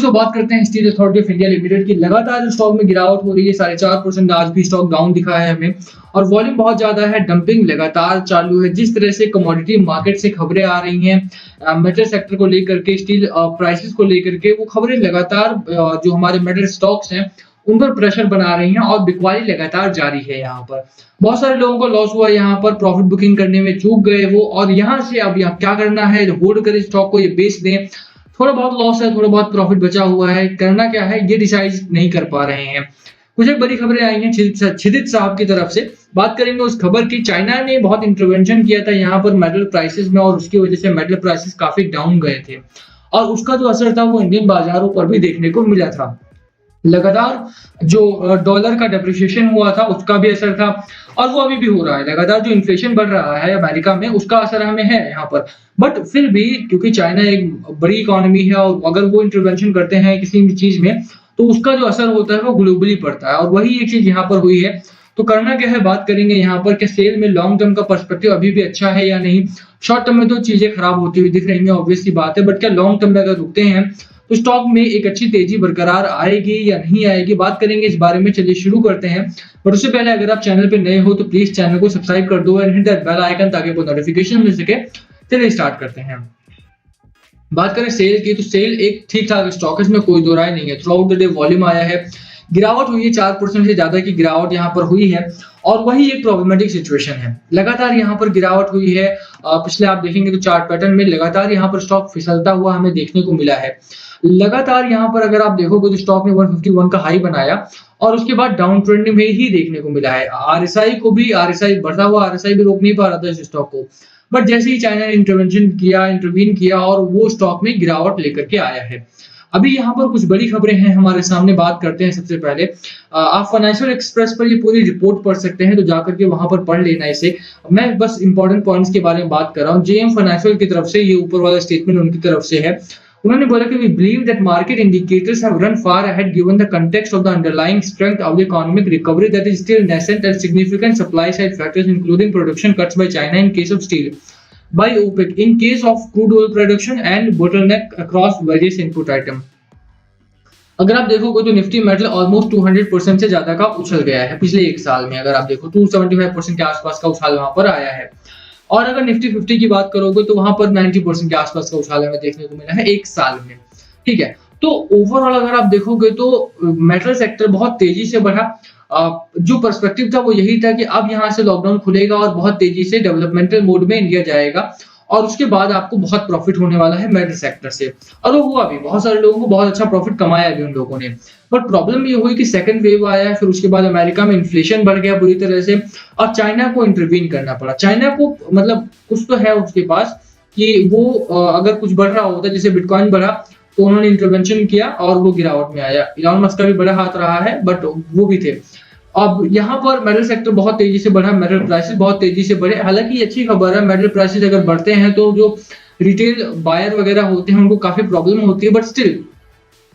दोस्तों बात करते हैं steel authority of India limited की। लगातार स्टॉक में गिरावट हो रही है, 4.5% आज भी स्टॉक डाउन दिखा है हमें और वॉल्यूम बहुत ज्यादा है। डंपिंग लगातार चालू है। जिस तरह से कमोडिटी मार्केट से खबरें आ रही हैं मेटल सेक्टर को लेकर के, स्टील प्राइसेस को लेकर के, वो खबरें लगातार जो हमारे मेटल स्टॉक्स हैं उन पर प्रेशर बना रही हैं और बिकवाली लगातार जारी है। यहाँ पर बहुत सारे लोगों को लॉस हुआ, यहाँ पर प्रॉफिट बुकिंग करने में चूक गए वो, और यहाँ से अब यहाँ क्या करना है, होल्ड करें स्टॉक को, ये बेच दें। थोड़ा बहुत लॉस है, थोड़ा बहुत प्रॉफिट बचा हुआ है, करना क्या है ये डिसाइड नहीं कर पा रहे हैं। कुछ एक बड़ी खबरें आई हैं क्षितिज साहब की तरफ से। बात करेंगे उस खबर की। चाइना ने बहुत इंटरवेंशन किया था यहाँ पर मेटल प्राइसेस में और उसकी वजह से मेटल प्राइसेस काफी डाउन गए थे और उसका जो असर था वो इंडियन बाजारों पर भी देखने को मिला था। लगातार जो डॉलर का डेप्रिसिएशन हुआ था उसका भी असर था और वो अभी भी हो रहा है। लगातार जो इन्फ्लेशन बढ़ रहा है अमेरिका में उसका असर हमें है यहाँ पर। बट फिर भी क्योंकि चाइना एक बड़ी इकोनॉमी है और अगर वो इंटरवेंशन करते हैं किसी भी चीज में तो उसका जो असर होता है वो ग्लोबली पड़ता है और वही एक चीज यहाँ पर हुई है। तो करना क्या है, बात करेंगे यहाँ पर कि सेल में लॉन्ग टर्म का पर्सपेक्टिव अभी भी अच्छा है या नहीं। शॉर्ट टर्म में तो चीजें खराब होती हुई दिख रही हैं, ऑब्वियस सी बात है, बट क्या लॉन्ग टर्म में अगर रुकते हैं तो स्टॉक में एक अच्छी तेजी बरकरार आएगी या नहीं आएगी, बात करेंगे इस बारे में। चलिए शुरू करते हैं। पर उससे पहले अगर आप चैनल पे नए हो तो प्लीज चैनल को सब्सक्राइब कर दो and hit that bell icon ताकि आपको नोटिफिकेशन मिल सके। चलिए स्टार्ट करते हैं। बात करें सेल की तो सेल एक ठीक ठाक स्टॉक है, इसमें कोई दो राय नहीं है। Through out the day volume आया है, गिरावट हुई है, 4% से ज्यादा की गिरावट यहाँ पर हुई है और वही एक प्रॉब्लमेटिक सिचुएशन है। लगातार यहाँ पर गिरावट हुई है। पिछले आप देखेंगे तो चार्ट पैटर्न में लगातार यहाँ पर स्टॉक फिसलता हुआ हमें देखने को मिला है। लगातार यहाँ पर अगर आप देखोगे तो स्टॉक ने 151 का हाई बनाया और उसके बाद डाउन ट्रेंड में ही देखने को मिला है। आरएसआई बढ़ता हुआ आरएसआई भी रोक नहीं पा रहा था इस स्टॉक को, बट जैसे ही चाइना ने इंटरवीन किया और वो स्टॉक में गिरावट लेकर के आया है। अभी यहाँ पर कुछ बड़ी खबरें हैं हमारे सामने, बात करते हैं। सबसे पहले आप फाइनेंशियल एक्सप्रेस पर ये पूरी रिपोर्ट पढ़ सकते हैं, तो जाकर के वहां पर पढ़ लेना इसे। मैं बस इंपॉर्टेंट पॉइंट्स के बारे में बात कर रहा हूँ। जेएम फाइनेंशियल की तरफ से ये ऊपर वाला स्टेटमेंट उनकी तरफ से है। उन्होंने बोला कि we believe that market indicators have run far ahead given the context of the underlying strength of the economic recovery that is still nascent and significant supply side factors including production cuts by China in case of steel, by OPEC in case of crude oil production and bottleneck across various input item। अगर आप देखोगे तो Nifty metal almost 200% से ज्यादा का उछल गया है पिछले एक साल में। अगर आप देखो 275% के आसपास का उछाल वहां पर आया है और अगर निफ्टी 50 की बात करोगे तो वहां पर 90% के आसपास का उछाल हमें देखने को मिला है एक साल में। ठीक है, तो ओवरऑल अगर आप देखोगे तो मेटल सेक्टर बहुत तेजी से बढ़ा। जो पर्सपेक्टिव था वो यही था कि अब यहाँ से लॉकडाउन खुलेगा और बहुत तेजी से डेवलपमेंटल मोड में इंडिया जाएगा और उसके बाद आपको बहुत प्रॉफिट होने वाला है मेटल सेक्टर से। और वो हुआ भी, बहुत सारे लोगों को बहुत अच्छा प्रॉफिट कमाया भी उन लोगों ने। बट प्रॉब्लम ये हुई कि सेकंड वेव आया, फिर उसके बाद अमेरिका में इन्फ्लेशन बढ़ गया बुरी तरह से और चाइना को इंटरवीन करना पड़ा। चाइना को मतलब कुछ तो है उसके पास कि वो अगर कुछ बढ़ रहा होता, जैसे बिटकॉइन बढ़ा तो उन्होंने इंटरवेंशन किया और वो गिरावट में आया। इलॉन मस्क का भी बड़ा हाथ रहा है बट वो भी थे। अब यहाँ पर मेटल सेक्टर बहुत तेजी से बढ़ा, मेटल प्राइसेस बहुत तेजी से बढ़े। हालांकि ये अच्छी खबर है, मेटल प्राइसेस अगर बढ़ते हैं तो जो रिटेल बायर वगैरह होते हैं उनको काफी प्रॉब्लम होती है, बट स्टिल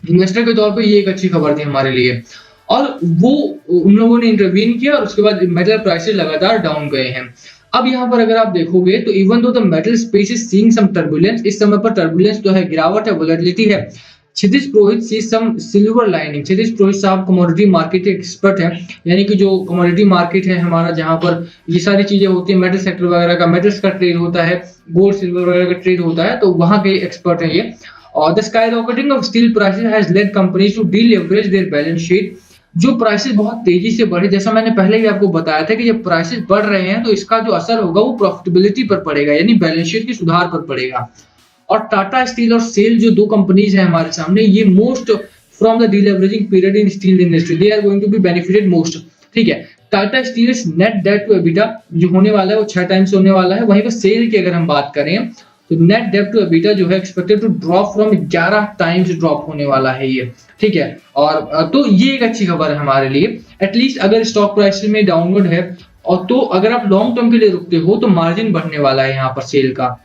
इन्वेस्टर के तौर पे ये एक अच्छी खबर थी हमारे लिए। और वो उन लोगों ने इंटरवीन किया और उसके बाद मेटल प्राइसेस लगातार डाउन गए हैं। अब यहाँ पर अगर आप देखोगे तो even though the metal space is seeing some turbulence, इस समय पर टर्बुलेंस तो है, गिरावट है, वोलेटिलिटी है। क्षितिज पुरोहित सी सम सिल्वर लाइनिंग। क्षितिज पुरोहित साहब कमोडिटी मार्केट के एक्सपर्ट हैं, यानी कि जो कमोडिटी मार्केट है हमारा जहां पर ये सारी चीजें होती है, मेटल सेक्टर वगैरह का, मेटल्स का ट्रेड होता है, गोल्ड सिल्वर वगैरह का ट्रेड होता है, तो वहां के एक्सपर्ट हैं ये। और the skyrocketing of steel prices has led companies to deleverage their balance sheet. जो प्राइसेस बहुत तेजी से बढ़े, जैसा मैंने पहले भी आपको बताया था कि जब प्राइसेस बढ़ रहे हैं तो इसका जो असर होगा वो प्रॉफिटेबिलिटी पर पड़ेगा, यानी बैलेंस शीट के सुधार पर पड़ेगा। और टाटा स्टील और सेल जो दो कंपनीज हैं हमारे सामने, ये most from the deleveraging period in steel industry, they are going to be benefited most. ठीक है, Tata steel net debt to EBITDA जो होने वाला है वो 6 टाइम्स होने वाला है। वहीं पर सेल की अगर हम बात करें तो नेट डेट टू एबिटा जो है expected to drop from 11 times drop होने वाला है ये। ठीक है, और तो ये एक अच्छी खबर है हमारे लिए। एटलीस्ट अगर स्टॉक प्राइस में डाउनवर्ड है और तो अगर आप लॉन्ग टर्म के लिए रुकते हो तो मार्जिन बढ़ने वाला है यहाँ पर सेल का।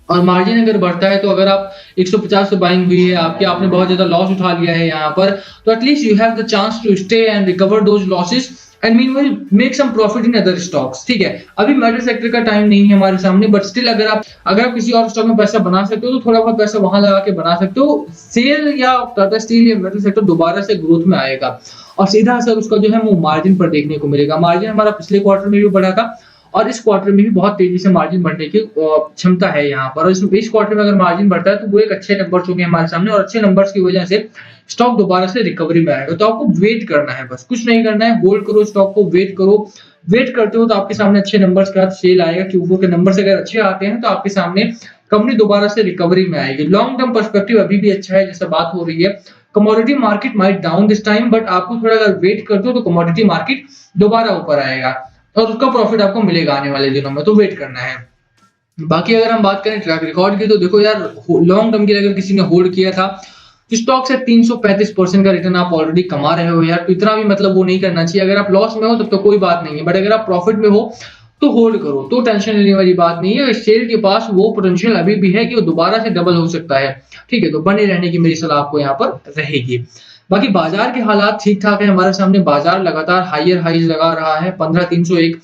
और मार्जिन अगर बढ़ता है तो अगर आप 150 से बाइंग हुई है आपने बहुत ज्यादा लॉस उठा लिया है यहाँ पर, तो at least you have the chance to stay and recover those losses and meanwhile make some profit in other stocks. ठीक है, अभी मेटल सेक्टर का टाइम नहीं है हमारे सामने, बट स्टिल अगर आप किसी और स्टॉक में पैसा बना सकते हो तो थोड़ा बहुत पैसा वहां लगा के बना सकते हो। सेल या टाटा स्टील या मेटल सेक्टर दोबारा से ग्रोथ में आएगा और सीधा असर उसका जो है वो मार्जिन पर देखने को मिलेगा। मार्जिन हमारा पिछले क्वार्टर में भी बढ़ा था और इस क्वार्टर में भी बहुत तेजी से मार्जिन बढ़ने की क्षमता है यहाँ पर। और इस क्वार्टर में अगर मार्जिन बढ़ता है तो वो एक अच्छे नंबर्स होंगे हमारे सामने और अच्छे नंबर्स की वजह से स्टॉक दोबारा से रिकवरी में आएगा। तो आपको वेट करना है, बस कुछ नहीं करना है, होल्ड करो स्टॉक को, वेट करो। वेट करते हो तो आपके सामने अच्छे नंबर्स के साथ सेल आएगा। Q4 के नंबर्स अगर अच्छे आते हैं तो आपके सामने कंपनी दोबारा से रिकवरी में आएगी। लॉन्ग टर्म पर्सपेक्टिव अभी भी अच्छा है, जैसे बात हो रही है। Commodity market might down this time, but आपको थोड़ा अगर वेट करते हो तो कमोडिटी मार्केट दोबारा ऊपर आएगा और उसका प्रॉफिट आपको मिलेगा आने वाले दिनों में, तो वेट करना है। बाकी अगर हम बात करें ट्रैक रिकॉर्ड की तो देखो यार, लॉन्ग टर्म के लिए अगर किसी ने होल्ड किया था तो स्टॉक से 335% का रिटर्न आप ऑलरेडी कमा रहे हो यार, तो इतना भी मतलब वो नहीं करना चाहिए। अगर आप लॉस में हो तब तो कोई बात नहीं है, बट अगर आप प्रॉफिट में हो तो होल्ड करो, तो टेंशन लेने वाली बात नहीं है। शेयर के पास वो पोटेंशियल अभी भी है कि वो दोबारा से डबल हो सकता है। ठीक है, तो बने रहने की मेरी सलाह आपको यहाँ पर रहेगी। बाकी बाजार के हालात ठीक ठाक है हमारे सामने। बाजार लगातार हायर हाइज लगा रहा है। 15301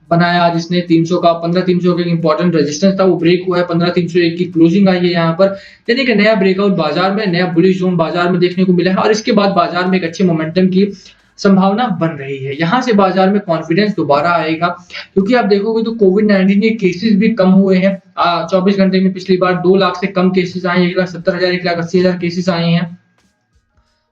बनाया आज इसने 300 का। 15300 का इंपॉर्टेंट रेजिस्टेंस था, वो ब्रेक हुआ है। 15301 की क्लोजिंग आई है यहाँ पर, यानी कि नया ब्रेकआउट बाजार में, नया बुलिश जोन बाजार में देखने को मिला है और इसके बाद बाजार में एक अच्छे मोमेंटम की संभावना बन रही है। यहाँ से बाजार में कॉन्फिडेंस दोबारा आएगा, क्योंकि आप देखोगे तो कोविड-19 के केसेस भी कम हुए हैं। 24 घंटे में पिछली बार 2 लाख से कम केसेस आए, 1,70,000 1,80,000 केसेस आए हैं,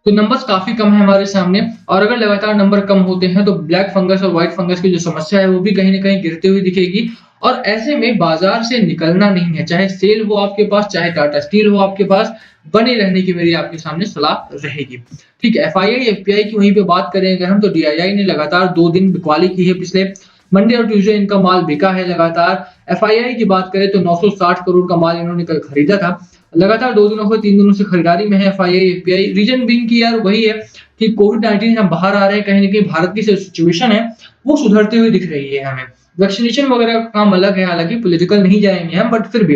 तो नंबर्स काफी कम है हमारे सामने। और अगर लगातार नंबर कम होते हैं तो ब्लैक फंगस और व्हाइट फंगस की जो समस्या है वो भी कहीं ना कहीं गिरते हुए दिखेगी और ऐसे में बाजार से निकलना नहीं है। चाहे सेल हो आपके पास, चाहे टाटा स्टील हो आपके पास, बने रहने की मेरी आपके सामने सलाह रहेगी। ठीक है, FII FPI की वहीं पे बात करें अगर हम, तो DII ने लगातार 2 दिन बिकवाली की है। पिछले मंडे और ट्यूसडे इनका माल बिका है लगातार। FII की बात करें तो 960 करोड़ का माल इन्होंने कल खरीदा था। लगातार 2 दिनों से 3 दिनों से खरीदारी में है FII FPI। रीजन बीइंग की यार वही है कि कोविड-19 हम बाहर आ रहे हैं, कहीं ना कहीं भारत की सिचुएशन है वो सुधरते हुए दिख रही है हमें। वैक्सीनेशन वगैरह का काम अलग है, हालांकि पॉलिटिकल नहीं जाएंगे हम, बट फिर भी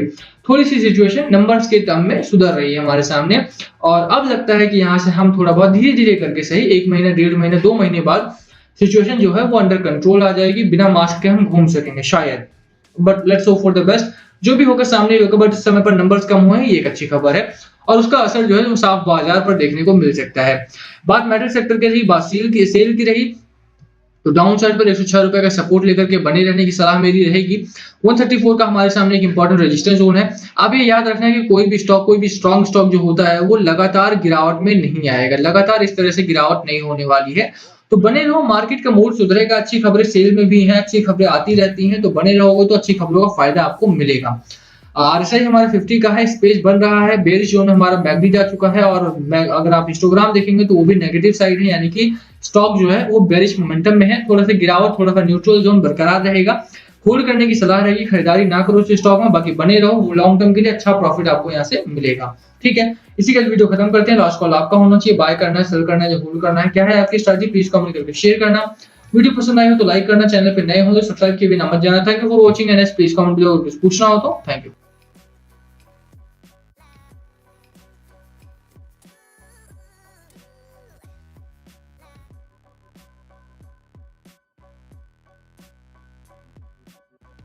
थोड़ी सी सिचुएशन नंबर्स के टर्म में सुधर रही है हमारे सामने। और अब लगता है कि यहाँ से हम थोड़ा बहुत धीरे धीरे करके सही 1 महीना, 1.5 महीने, 2 महीने बाद सिचुएशन जो है वो अंडर कंट्रोल आ जाएगी। बिना मास्क के हम घूम सकेंगे शायद, but let's hope for the best. जो भी होगा सामने होगा, बट इस समय पर नंबर्स कम हुए हैं, ये एक अच्छी खबर है और उसका असर जो है वो साफ बाजार पर देखने को मिल सकता है। बात मेटल सेक्टर की रही, बात सेल की रही, तो डाउन साइड पर 106 रुपए का सपोर्ट लेकर के बने रहने की सलाह मेरी रहेगी। 134 का हमारे सामने एक इंपॉर्टेंट रेजिस्टेंस जोन है। अब ये याद रखना है कि कोई भी स्ट्रॉन्ग स्टॉक जो होता है वो लगातार गिरावट में नहीं आएगा, लगातार इस तरह से गिरावट नहीं होने वाली है। तो बने रहो, मार्केट का मूड सुधरेगा, अच्छी खबरें सेल में भी हैं, अच्छी खबरें आती रहती हैं, तो बने रहोगे तो अच्छी खबरों का फायदा आपको मिलेगा। RSI हमारा 50 का है, स्पेस बन रहा है, बेरिश जोन हमारा मैगडी जा चुका है और अगर आप हिस्टोग्राम देखेंगे तो वो भी नेगेटिव साइड है, यानी कि स्टॉक जो है वो बेरिश मोमेंटम में है। थोड़ा सा गिरावट, थोड़ा सा न्यूट्रल जोन बरकरार रहेगा। होल्ड करने की सलाह रहेगी, खरीदारी ना करो इस स्टॉक में, बाकी बने रहो, लॉन्ग टर्म के लिए अच्छा प्रॉफिट आपको यहाँ से मिलेगा। ठीक है, इसी का वीडियो खत्म करते हैं। लास्ट कॉल आपका होना चाहिए, बाय करना है, सेल करना है या होल्ड करना है, क्या है आपकी स्ट्रेटजी, प्लीज कमेंट करके शेयर करना। वीडियो पसंद आई हो तो लाइक करना, चैनल पे नए हो तो सब्सक्राइब किए बिना मत जाना। Thank you for watching and please comment below, कुछ पूछना हो तो। Thank you.